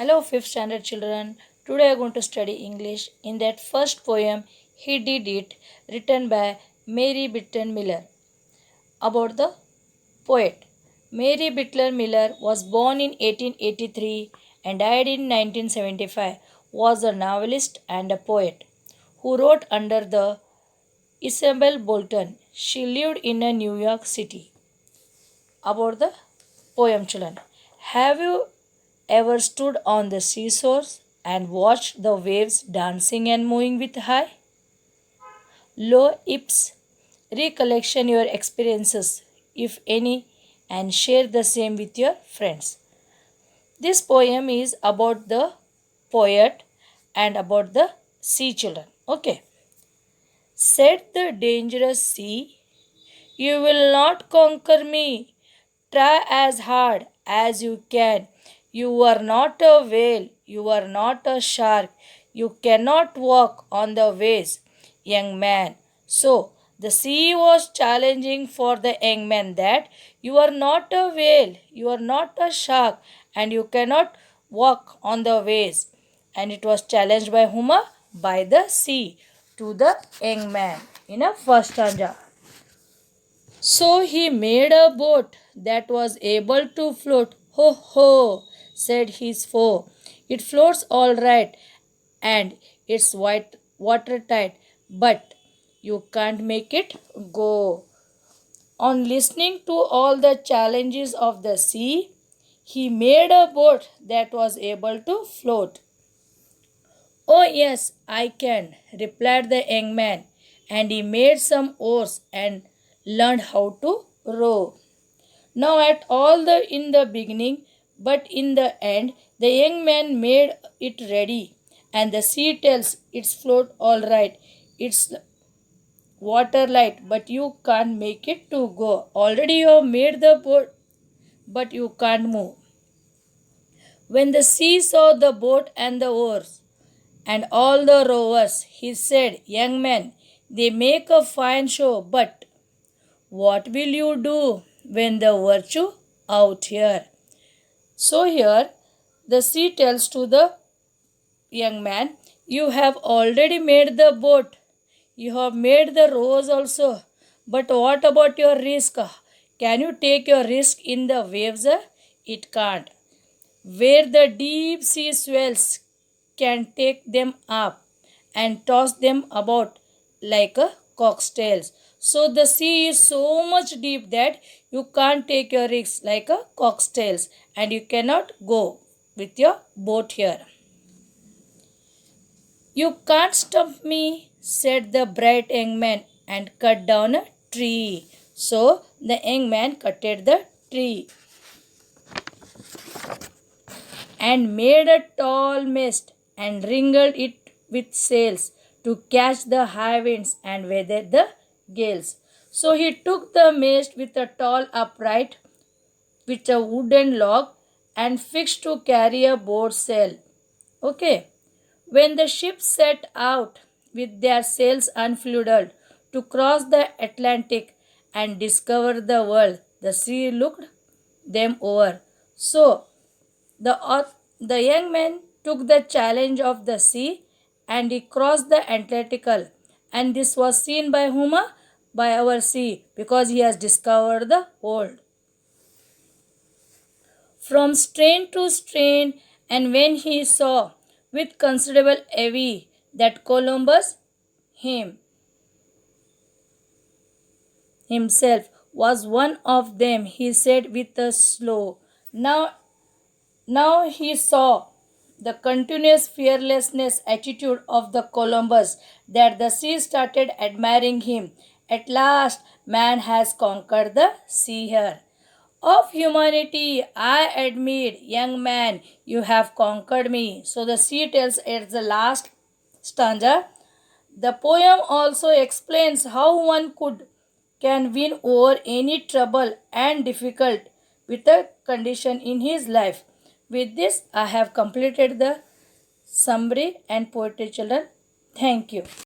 Hello, 5th standard children. Today I am going to study English in that first poem, He Did It, written by Mary Bitten Miller. About the poet. Mary Bitten Miller was born in 1883 and died in 1975. Was a novelist and a poet who wrote under the Isabel Bolton. She lived in a New York City. About the poem, children. Have you ever stood on the seashores and watched the waves dancing and moving with high, low hips? Recollection your experiences, if any, and share the same with your friends. This poem is about the poet and about the sea children. Okay. Said the dangerous sea, you will not conquer me. Try as hard as you can. You are not a whale. You are not a shark. You cannot walk on the waves, young man. So, the sea was challenging for the young man that you are not a whale, you are not a shark, and you cannot walk on the waves. And it was challenged by whom? By the sea to the young man in a first stanza. So he made a boat that was able to float. Ho ho, said his foe. It floats all right and it's white watertight, but you can't make it go. On listening to all the challenges of the sea, he made a boat that was able to float. Oh, yes, I can, replied the young man, and he made some oars and learned how to row. Now, at all the in the beginning, but in the end, the young man made it ready, and the sea tells its float all right. It's water light, but you can't make it to go. Already you have made the boat, but you can't move. When the sea saw the boat and the oars, and all the rowers, he said, young man, they make a fine show, but what will you do when the virtue out here? So here the sea tells to the young man, you have already made the boat, you have made the rowers also, but what about your risk? Can you take your risk in the waves? It can't. Where the deep sea swells can take them up and toss them about like a cocktails. So the sea is so much deep that you can't take your risks like a cocktails and you cannot go with your boat here. You can't stump me, said the bright young man and cut down a tree. So the young man cutted the tree and made a tall mast and wrinkled it with sails to catch the high winds and weather the gales. So he took the mast with a tall upright with a wooden log and fixed to carry a boat sail. Okay. When the ship set out with their sails unfurled to cross the Atlantic and discover the world, the sea looked them over. So the young man took the challenge of the sea and he crossed the Atlantic. And this was seen by whom? By our sea, because he has discovered the world. From strain to strain, and when he saw with considerable envy that Columbus himself was one of them, he said with a slow, now he saw the continuous fearlessness attitude of the Columbus that the sea started admiring him. At last, man has conquered the sea here. Of humanity, I admit, young man, you have conquered me. So the sea tells at the last stanza. The poem also explains how one can win over any trouble and difficult with a condition in his life. With this, I have completed the summary and poetry children. Thank you.